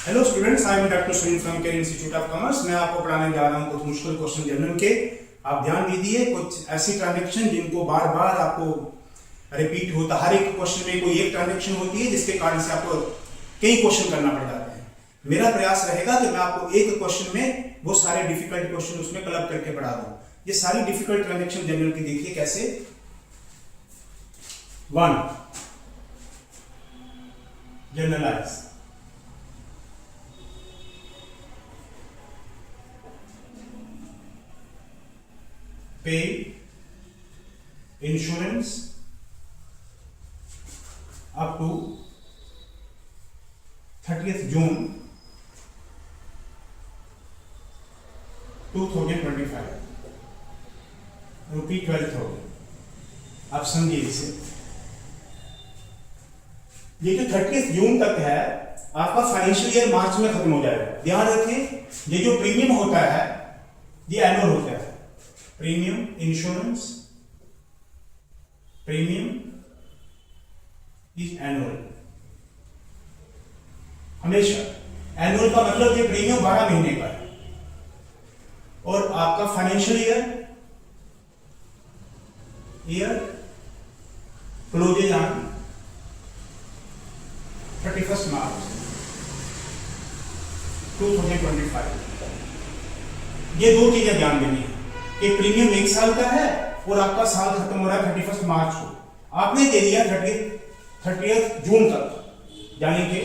Hello students, I am doctor Sunil from care institute of commerce. मैं आपको पढ़ाने जा रहा हूँ कुछ मुश्किल क्वेश्चन जनरल के। आप ध्यान दीजिए, कुछ ऐसी ट्रांजैक्शन जिनको बार बार आपको रिपीट होता, हर एक क्वेश्चन में कोई एक ट्रांजैक्शन होती है जिसके कारण से आपको कई क्वेश्चन करना पड़ जाते हैं। मेरा प्रयास रहेगा कि मैं आपको एक क्वेश्चन में वो सारे डिफिकल्ट क्वेश्चन उसमें क्लब करके पढ़ा दूं। ये सारी डिफिकल्ट ट्रांजैक्शन जनरल की देखिए कैसे। 1 generalise, pay insurance up to 30th June 2025 rupee 12,000। आप समझिए इसे, ये जो 30th जून तक है आपका फाइनेंशियल ईयर मार्च में खत्म हो जाएगा। ध्यान रखिए, ये जो प्रीमियम होता है ये एनुअल होता है। Premium insurance, premium is annual. हमेशा एनुअल का मतलब ये प्रीमियम 12 महीने का है और आपका फाइनेंशियल ईयर क्लोजेज ऑन 31 मार्च 2025। ये दो चीजें ध्यान देनी है कि प्रीमियम 1 साल का है और आपका साल खत्म हो रहा है 31 मार्च को। आपने दे दिया 30 जून तक, यानी कि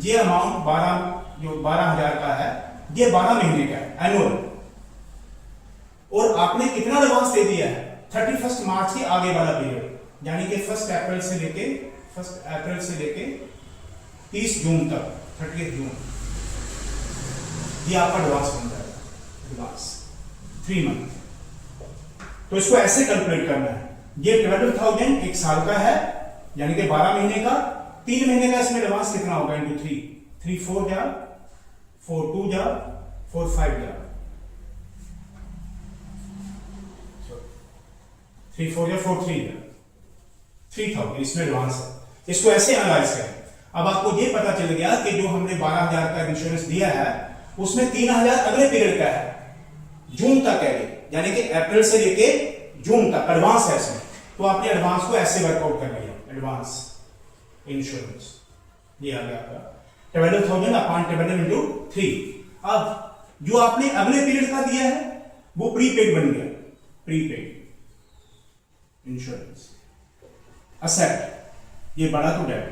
ये अमाउंट 12,000 का है, ये 12 महीने का है एनुअल। और आपने कितना एडवांस दे दिया है 31 मार्च के आगे वाला पीरियड, यानी कि 1 अप्रैल से लेके 30 जून तक, 30 जून, ये आपका एडवांस बन जाएगा। Advance 3 month. तो इसको ऐसे कैलकुलेट करना है, ये 12,000 1 साल का है यानी कि 12 महीने का। 3 महीने का इसमें एडवांस कितना होगा इंटू 3, 3 4 जा, 4 2 जा, 4 5 जा, 3 4 जा, 4 3 जा, 3,000 इसमें एडवांस है। इसको ऐसे एनालाइज करें। अब आपको ये पता चल गया कि जो हमने 12,000 का इंश्योरेंस दिया है उसमें 3,000 अगले पीरियड का है, जून तक है, यानी कि अप्रैल से लेके जून तक एडवांस है इसमें। तो आपने एडवांस को ऐसे वर्कआउट कर लिया, एडवांस इंश्योरेंस ये आ गया आपका 12,000 अपॉन 12 इंटू 3। अब जो आपने अगले पीरियड का दिया है वो प्रीपेड बन गया, प्रीपेड इंश्योरेंस असेट, ये बड़ा तो डेट।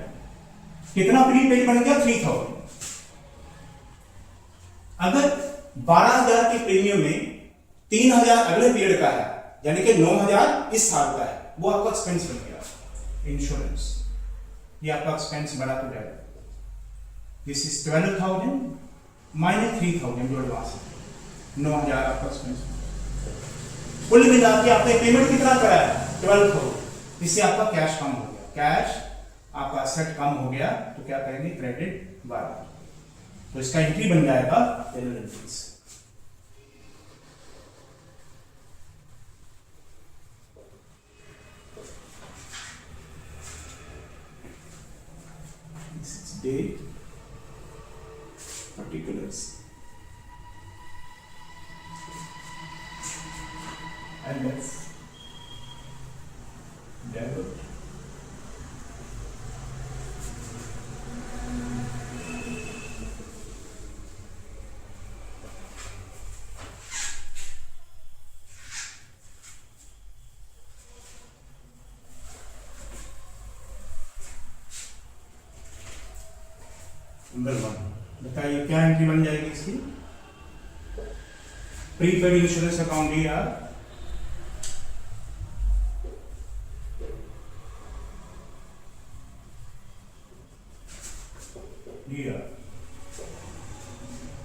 कितना प्रीपेड बन गया 3,000। अगर 12,000 के प्रीमियम में 3,000 अगले पीरियड का है, यानी कि 9,000 इस साल का है, वो आपका एक्सपेंस बन गया इंश्योरेंस। ये आपका एक्सपेंस बढ़ा तो जाएगा। दिस इज 12,000 माइनस 3,000 जो एडवांस है, 9,000 आपका एक्सपेंस। कुल मिला के आपने पेमेंट कितना कराया 12,000। इससे आपका कैश कम हो गया, कैश आपका एसेट कम हो गया, तो क्या करेंगे क्रेडिट 12। तो इसका एंट्री बन जाएगा journal entries. Date, particulars, LF, debit, number 1। बताइए क्या एंट्री बन जाएगी इसकी। Prepaid insurance account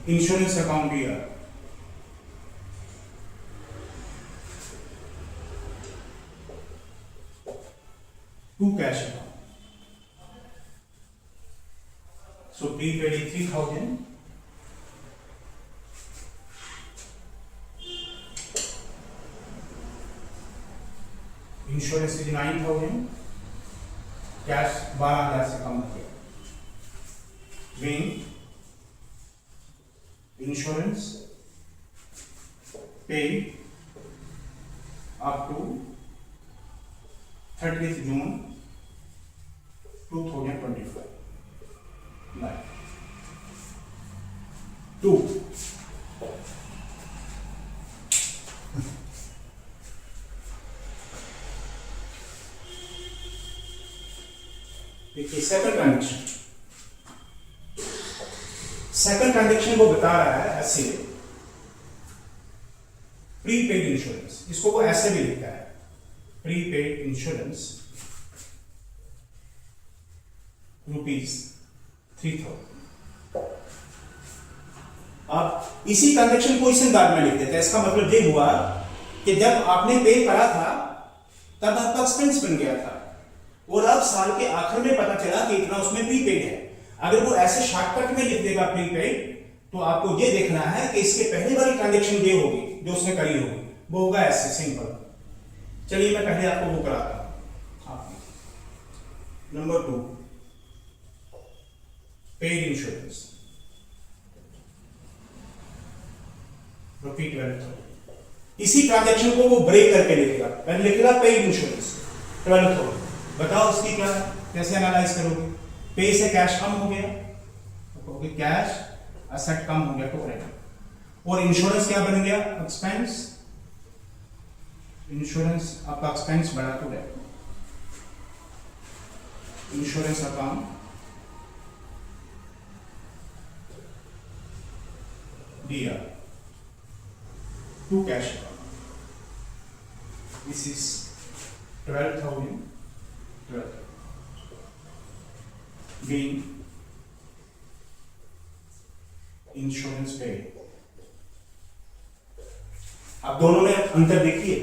insurance account to cash account. So prepaid is 3,000, insurance is 9,000, cash 12,000 से कम हो गया। Being insurance paid up to 30th June 2025. Right. 2. देखिए सेकंड ट्रांजेक्शन वो बता रहा है ऐसे प्रीपेड इंश्योरेंस, इसको वो ऐसे भी लिखता है प्रीपेड इंश्योरेंस ₹3,000। अब इसी ट्रांजेक्शन को इस अंदाज में लिख देते हैं। इसका मतलब ये हुआ कि जब आपने पे करा था तब आपका एक्सपेंस बन गया था और अब साल के आखिर में पता चला कि इतना उसमें प्रीपेड है। अगर वो ऐसे शॉर्टकट में लिख देगा प्रीपेड तो आपको ये देखना है कि इसके पहले वाली ट्रांजेक्शन ये होगी जो उसने करी होगी, वो होगा ऐसे सिंपल। चलिए मैं पहले आपको वो कराता हूं। Number 2 paid insurance ₹12,000। इसी ट्रांजेक्शन को वो ब्रेक करके लिखेगा, पहले लिखेगा पेड इंश्योरेंस 12,000। बताओ उसकी क्या कैसे एनालाइज करोगे? पे से कैश कम हो गया तो कहोगे कैश असेट कम हो गया तो क्रेडिट, और इंश्योरेंस क्या बन गया? एक्सपेंस। इंश्योरेंस आपका एक्सपेंस बढ़ा तो डेबिट। इंश्योरेंस अकाउंट दिया to cash account. This is 12,000 being insurance paid. अब दोनों में अंतर देखिए,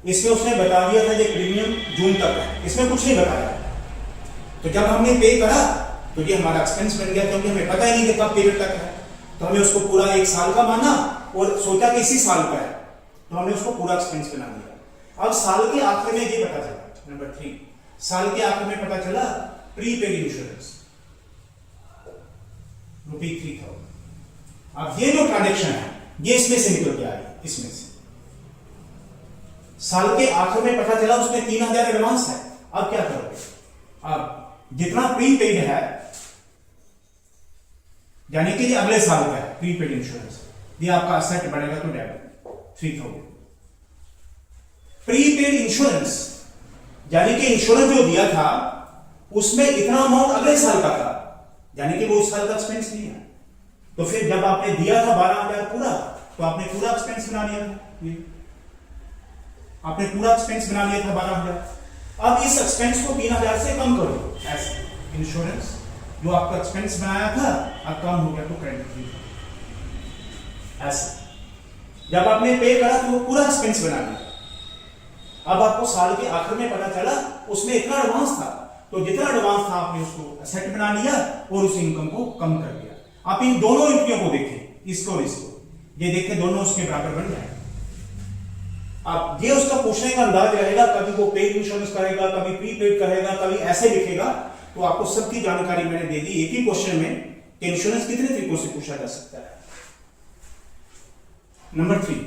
इसमें उसने बता दिया था कि प्रीमियम जून तक है, इसमें कुछ नहीं बताया। तो जब हमने पे करा तो ये हमारा एक्सपेंस बन गया, क्योंकि हमें पता ही नहीं कि कब पीरियड तक है। तो हमने उसको पूरा 1 साल का माना और सोचा कि इसी साल का है, तो हमने उसको पूरा एक्सपेंस बना दिया। अब साल के आखिर में ये पता चला, नंबर 3 साल के आखिर में पता चला प्रीपेड इंश्योरेंस ₹3,000। अब ये जो ट्रांजेक्शन है ये इसमें से निकल के आई, इसमें से साल के आखिर में पता चला उसमें 3,000 एडवांस है। अब क्या करोगे? अब जितना प्रीपेड है यानी कि ये अगले साल का है प्रीपेड इंश्योरेंस, ये आपका असेट बढ़ेगा तो डेबिट 3,000। प्रीपेड इंश्योरेंस यानी कि इंश्योरेंस जो दिया था उसमें इतना अमाउंट अगले साल का था, यानी कि वो इस साल का एक्सपेंस नहीं है। तो फिर जब आपने दिया था 12,000 पूरा, तो आपने पूरा एक्सपेंस बना लिया था। ये आपने पूरा एक्सपेंस बना लिया था 12,000। अब इस एक्सपेंस को 3,000 से कम करो, ऐसे इंश्योरेंस जो आपका एक्सपेंस बनाया था अब कम हो गया तो क्रेडिट। ऐसे जब आपने पे करा तो वो पूरा एक्सपेंस बना लिया। अब आपको साल के आखिर में पता चला उसमें इतना एडवांस था, तो जितना एडवांस था आपने उसको असेट बना लिया और उस इनकम को कम कर दिया। आप इन दोनों एंट्रियों को देखें, इसको और इसको, ये देखें दोनों उसके बराबर बन जाए। अब ये उसका पूछने का अंदाज रहेगा, कभी वो पेड इंश्योरेंस करेगा, कभी प्रीपेड करेगा, कभी ऐसे लिखेगा। तो आपको सबकी जानकारी मैंने दे दी एक ही क्वेश्चन में कि इंश्योरेंस कितने तरीकों से पूछा जा सकता है। नंबर 3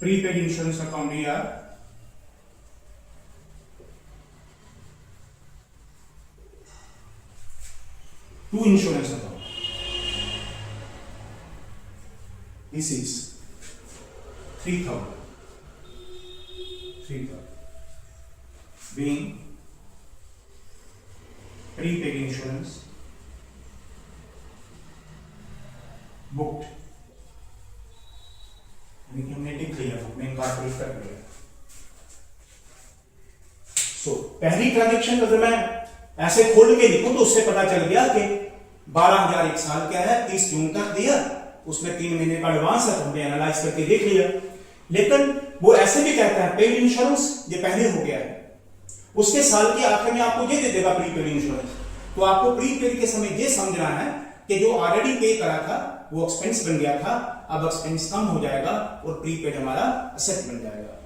प्रीपेड इंश्योरेंस अकाउंट या to insurance account. This is 3,000 being prepaid insurance booked, यानी कि हमने लिख लिया, हमने इनकॉर्पोरेट कर लिया। सो पहली ट्रांजेक्शन अगर मैं ऐसे खोल के लिखूं तो उससे पता चल गया कि 12,000 एक साल क्या है, 30 जून तक दिया, उसमें 3 महीने का एडवांस है, तो हमने एनालाइज करके देख लिया। लेकिन वो ऐसे भी कहता है पेड इंश्योरेंस ये पहले हो गया है, उसके साल के आखिर में आपको ये दे देगा प्रीपेड इंश्योरेंस। तो आपको प्रीपेड के समय ये समझना है कि जो ऑलरेडी पे करा था वो एक्सपेंस बन गया था, अब एक्सपेंस कम हो जाएगा और प्रीपेड हमारा असेट बन जाएगा।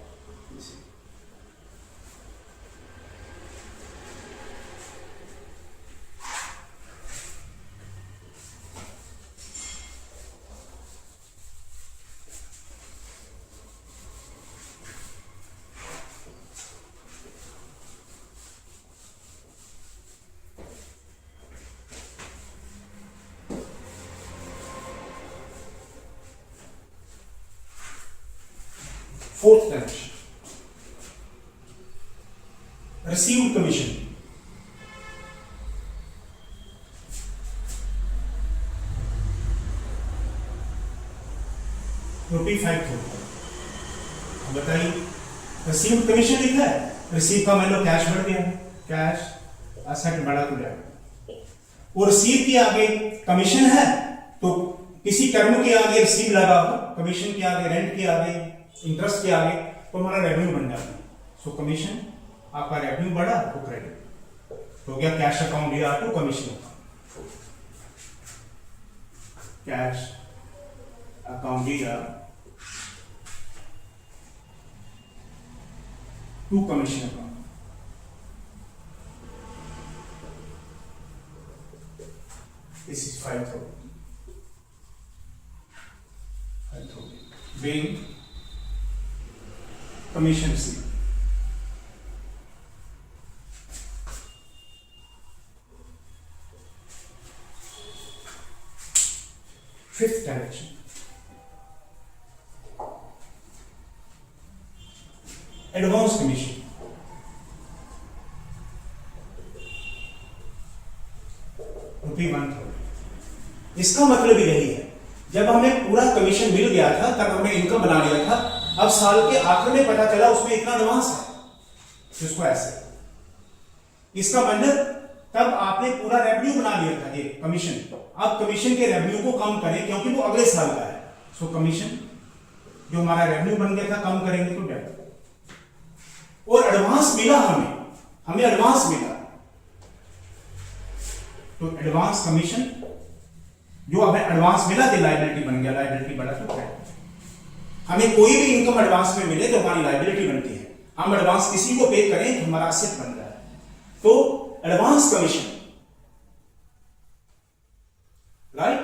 Fourth transaction, received commission, ₹5,000। बताइए, रिसीव्ड कमीशन लिखा है, रिसीव का मान लो कैश बढ़ गया, कैश असेट बढ़ा तो जाएगा, और रिसीव के आगे कमीशन है तो किसी टर्म के आगे रिसीव लगा हो, कमीशन के आगे, रेंट के आगे, इंटरेस्ट के आगे, तो हमारा रेवेन्यू बन जाता है। सो कमीशन, आपका रेवेन्यू बढ़ा तो क्रेडिट हो गया, कैश अकाउंट या टू कमीशन अकाउंट, कैश अकाउंट या टू commission account. This is 5,000. Being commission received. Fifth direction. Advance commission. ₹1,000। इसका मतलब यही है, जब हमें पूरा कमीशन मिल गया था तब हमने इनकम बना लिया था, अब साल के आखिर में पता चला उसमें इतना एडवांस है, जिसको ऐसे, इसका मतलब तब आपने पूरा रेवेन्यू बना लिया था ये कमीशन, अब कमीशन के रेवेन्यू को कम करें क्योंकि वो अगले साल का है। सो कमीशन जो हमारा रेवेन्यू बन गया था कम करेंगे तो डेबिट, और एडवांस मिला हमें एडवांस मिला, तो एडवांस कमीशन जो हमें एडवांस मिला तो लायबिलिटी बन गया, लायबिलिटी बढ़ा तो क्रेडिट। हमें कोई भी इनकम एडवांस में मिले तो हमारी लायबिलिटी बनती है, हम एडवांस किसी को पे करें तो हमारा असेट बन रहा है। तो एडवांस कमीशन, राइट,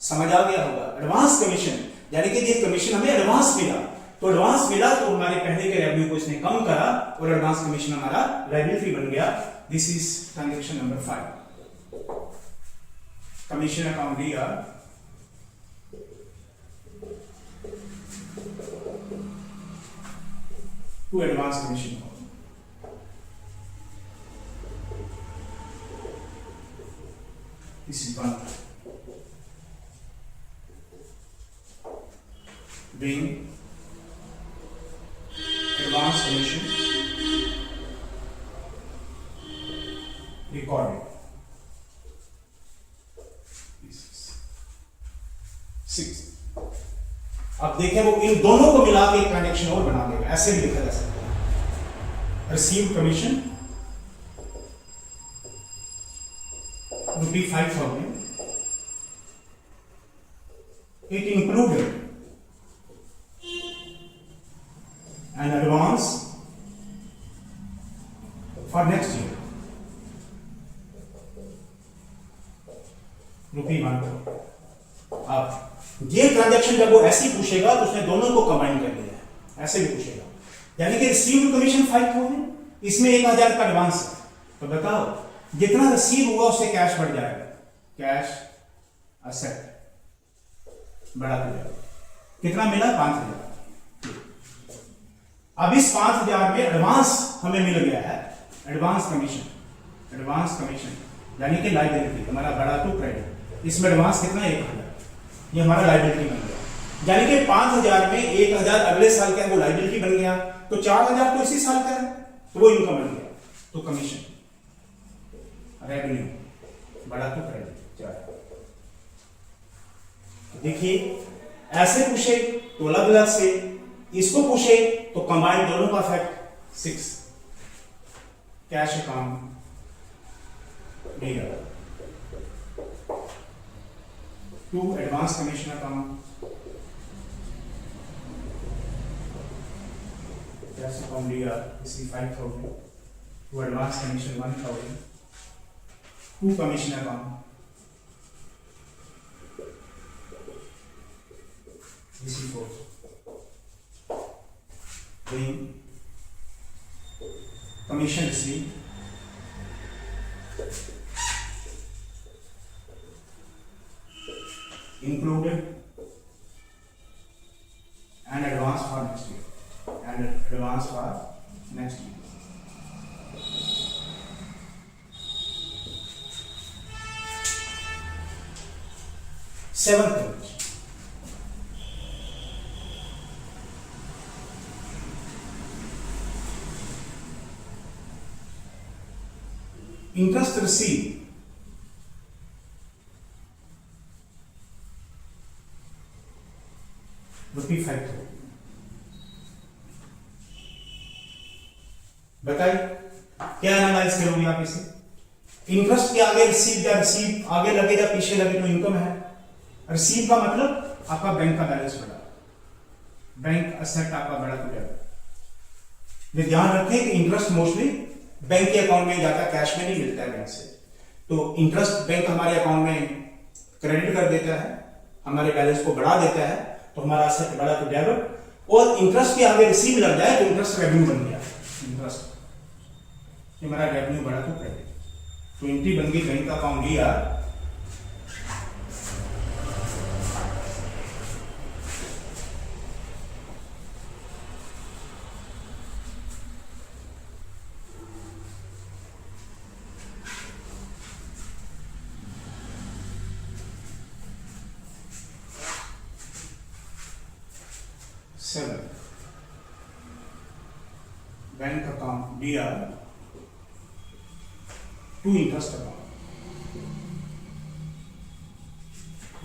समझ आ गया होगा, एडवांस कमीशन यानी कि ये कमीशन हमें एडवांस मिला, तो एडवांस मिला तो हमारे पहले के रेवेन्यू को इसने कम करा और एडवांस कमीशन हमारा लायबिलिटी बन गया। This is transaction number 5, commission account here, to advance commission account. This is one, being advance commission recorded। 6। अब देखें वो इन दोनों को मिला के एक ट्रांजैक्शन और बना देगा, ऐसे भी लिखा जा सकता है, received commission ₹5,000, it included an advance for next year ₹1,000। अब ये ट्रांजैक्शन जब वो ऐसे ही पूछेगा तो उसने दोनों को कंबाइन कर लिया है, ऐसे भी पूछेगा, यानी कि रिसीव्ड कमीशन 5,000, इसमें 1,000 का एडवांस है, तो बताओ जितना रिसीव हुआ उससे कैश बढ़ जाएगा, कैश असेट बढ़ा जाएगा, कितना मिला 5,000। अब इस 5,000 में एडवांस हमें मिल गया है, एडवांस कमीशन यानी कि लायबिलिटी हमारा बढ़ा टू क्रेडिट, इसमें एडवांस कितना 1,000, ये हमारा लायबिलिटी बन गया, यानी कि 5,000 में 1,000 अगले साल का है वो लायबिलिटी बन गया, तो 4,000 तो इसी साल का है तो वो इनकम बन गया, तो कमीशन रेवेन्यू बढ़ा तो क्रेडिट। देखिए ऐसे पूछे तो अलग अलग से, इसको पूछे तो कंबाइन दोनों का इफेक्ट 6, कैश अकाउंट देगा to advance commission account, cash account here is 5,000, to advance commission 1,000, to commission account this is 4, then commission received included and advance for next year, transfer next. Seventh page, interest receive ₹5,000। बताइए क्या analyse करोगे आप इसे? Interest के आगे receive या receive आगे लगे या पीछे लगे तो इनकम है। रिसीव का मतलब आपका बैंक का बैलेंस बढ़ा, बैंक असेट आपका बढ़ा तो क्या। ये ध्यान रखें कि इंटरेस्ट मोस्टली बैंक के अकाउंट में जाता है, कैश में नहीं मिलता है बैंक से। तो इंटरेस्ट बैंक हमारे अकाउंट में क्रेडिट कर देता है, हमारे बैलेंस को बढ़ा देता है, तो हमारा असेट बढ़ा तो डेबिट, और इंटरेस्ट के आगे रिसीव लग जाए तो इंटरेस्ट रेवेन्यू बन गया। इंटरेस्ट हमारा रेवेन्यू बढ़ा तो क्रेडिट, तो एंट्री बन गई बैंक का अकाउंट लिया। बैंक अकाउंट दिया टू इंटरेस्ट अकाउंट,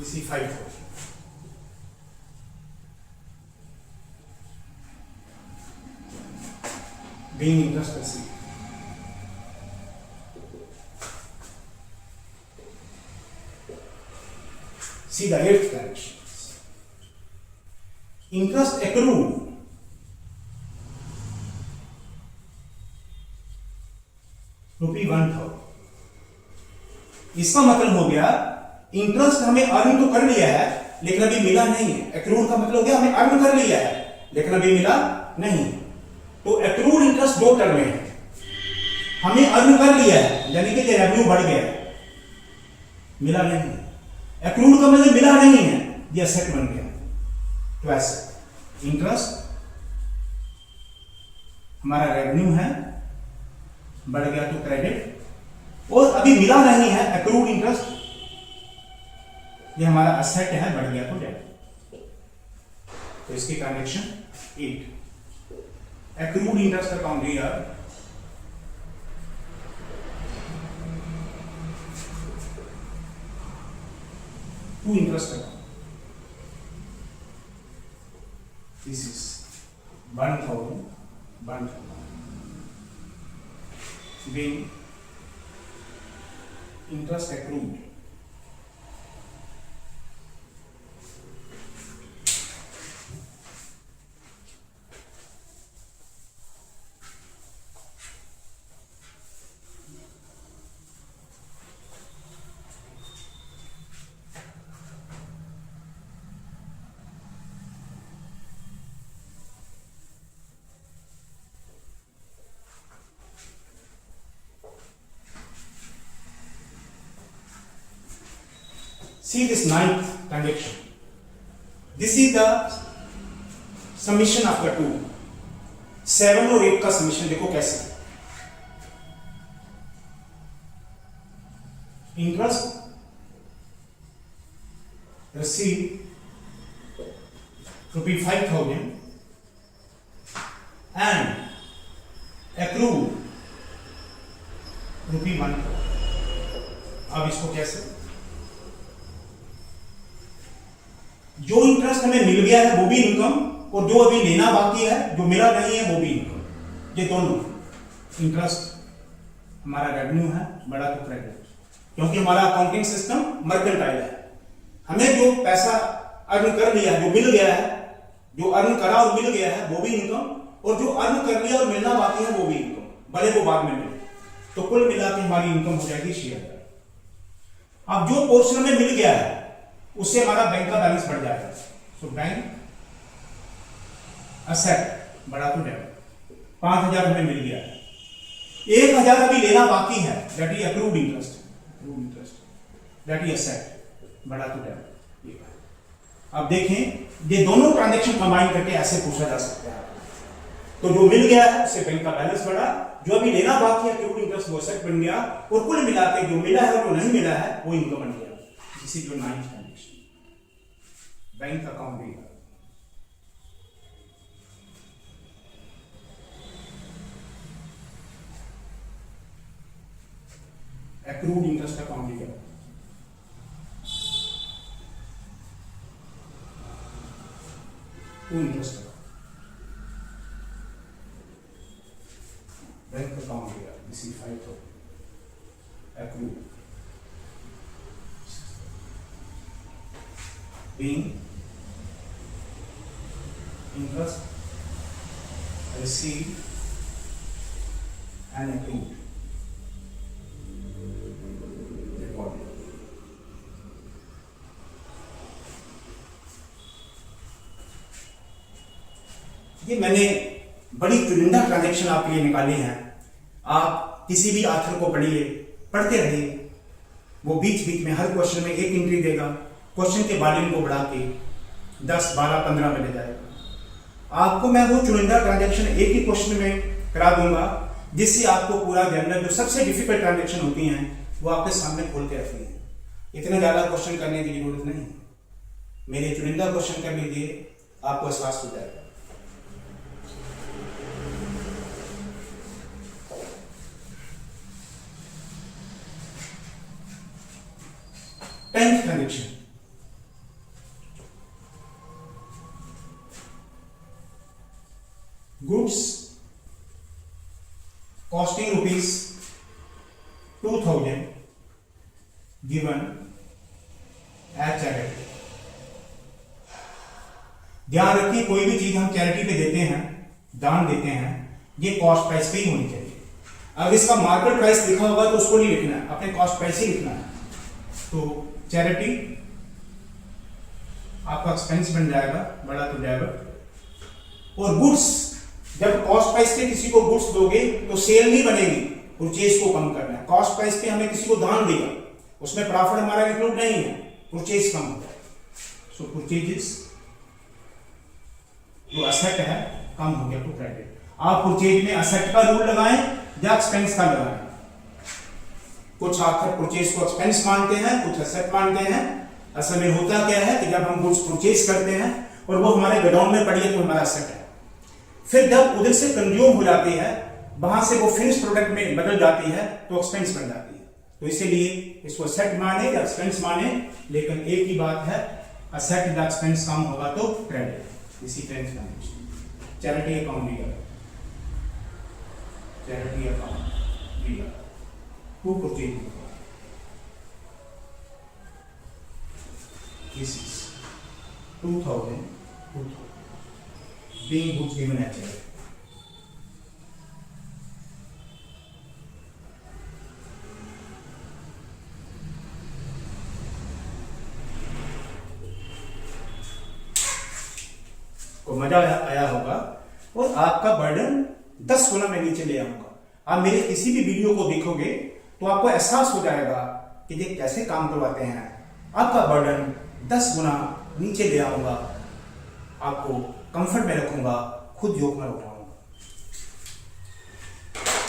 इसी 5,000 being interest received। See the 8th direction, interest accrued ₹1,000। इसका मतलब हो गया इंटरेस्ट हमें अर्न तो कर लिया है लेकिन अभी मिला नहीं है। एक्रूड का मतलब हो गया हमें अर्न कर लिया है लेकिन अभी मिला नहीं। तो एक्रूड इंटरेस्ट दो टर्म में है, हमें अर्न कर लिया है यानी कि रेवेन्यू बढ़ गया है, मिला नहीं है। एक्रूड का मतलब मिला नहीं है, ये एसेट बन गया। तो एसेट इंटरेस्ट हमारा रेवेन्यू है, बढ़ गया तो क्रेडिट, और अभी मिला नहीं है एक्रूड इंटरेस्ट, ये हमारा असेट है, बढ़ गया तो डेबिट। तो इसकी ट्रांजेक्शन 8, एक्रूड इंटरेस्ट अकाउंट दिया to interest account, this is 1,000 being interest accrued See this 9th transaction. This is the summation of the two. 7 और 8 का समीशन देखो कैसे। Interest receive ₹5,000 and accrue ₹1,000। अब इसको कैसे, जो इंटरेस्ट हमें मिल गया है वो भी इनकम, और जो अभी लेना बाकी है जो मिला नहीं है वो भी इनकम। ये दोनों इंटरेस्ट हमारा रेवेन्यू है, बड़ा तो क्रेडिट, क्योंकि हमारा अकाउंटिंग सिस्टम मर्केंटाइल है। हमें जो पैसा अर्न कर लिया है, जो मिल गया है, जो अर्न करा और मिल गया है वो भी इनकम, और जो अर्न कर लिया और मिलना बाकी है वो भी इनकम, भले वो बाद में मिले। तो कुल मिला के हमारी इनकम हो जाएगी 6,000। अब जो पोर्शन में मिल गया है उससे हमारा बैंक का बैलेंस बढ़ जाएगा। सो बैंक असेट बढ़ा तो डेबिट, 5,000 हमें मिल गया है, 1,000 अभी लेना बाकी है, that is accrued interest, that is asset बढ़ा तो डेबिट। अब देखें ये दोनों ट्रांजैक्शन कंबाइन करके ऐसे पूछा जा सकता है। तो जो मिल गया है उससे बैंक का बैलेंस बढ़ा, जो अभी लेना बाकी है अक्रूड इंटरेस्ट वो एसेट बन गया, और कुल मिला के जो मिला है और जो नहीं मिला है वो इनकम बन गया। This is your 9th transaction, bank account भी। एक्रूड इंटरेस्ट अकाउंट भी टू इंटरेस्ट बैंक अकाउंट गया, this is 5,000 accrued being interest received and accrued recorded। ये मैंने बड़ी चुनिंदा ट्रांजैक्शन आपके लिए निकाली हैं। आप किसी भी आथर को पढ़िए, पढ़ते रहिए, वो बीच बीच में हर क्वेश्चन में एक एंट्री देगा, क्वेश्चन के वॉल्यूम को बढ़ा के 10, 12, 15 में ले जाएगा। आपको मैं वो चुनिंदा ट्रांजैक्शन एक ही क्वेश्चन में करा दूंगा, जिससे आपको पूरा जनरल जो सबसे डिफिकल्ट ट्रांजैक्शन होती हैं वो आपके सामने खोल के रखनी है। इतने ज्यादा क्वेश्चन करने की जरूरत नहीं, मेरे चुनिंदा क्वेश्चन कर लीजिए, आपको एहसास हो जाएगा। Tenth transaction, goods costing rupees 2,000 given as charity। ध्यान रखिए, कोई भी चीज हम चैरिटी पे देते हैं, दान देते हैं, ये कॉस्ट प्राइस पे ही होनी चाहिए। अगर इसका मार्केट प्राइस लिखा होगा तो उसको नहीं लिखना है, अपने कॉस्ट प्राइस ही लिखना है। तो चैरिटी आपका एक्सपेंस बन जाएगा, बड़ा तो जाएगा। और गुड्स, जब कॉस्ट प्राइस पे किसी को गुड्स दोगे तो सेल नहीं बनेगी, परचेज को कम करना है। कॉस्ट प्राइस पे हमें किसी को दान दिया, उसमें प्रॉफिट हमारा इंक्लूड नहीं है, परचेज कम होता है। सो परचेजेस जो असेट है कम हो गया टू क्रेडिट। आप परचेज में असेट का रूल लगाएं या एक्सपेंस का लगाएं। कुछ आखिर परचेज को एक्सपेंस मानते हैं, कुछ असेट मानते हैं। असल में होता क्या है कि जब हम गुड्स परचेज करते हैं और वो हमारे गोडाउन में पड़ी है तो हमारा असेट है, फिर जब उधर से कंज्यूम हो जाती है, वहां से वो फिनिश प्रोडक्ट में बदल जाती है तो एक्सपेंस बन जाती है। तो इसीलिए इसको असेट माने या एक्सपेंस माने, लेकिन एक ही बात है, असेट या एक्सपेंस कम होगा तो क्रेडिट। इसी तरह चैरिटी अकाउंट दिया, चैरिटी अकाउंट दिया to purchase, this is 2,000 being goods given at charity। को मजा आया होगा और आपका बर्डन 10 गुना मैं नीचे ले आऊंगा। आप मेरे किसी भी वीडियो को देखोगे तो आपको एहसास हो जाएगा कि ये कैसे काम करवाते हैं। आपका बर्डन 10 गुना नीचे ले आऊंगा, आपको कंफर्ट में रखूंगा, खुद योग में उठाऊंगा।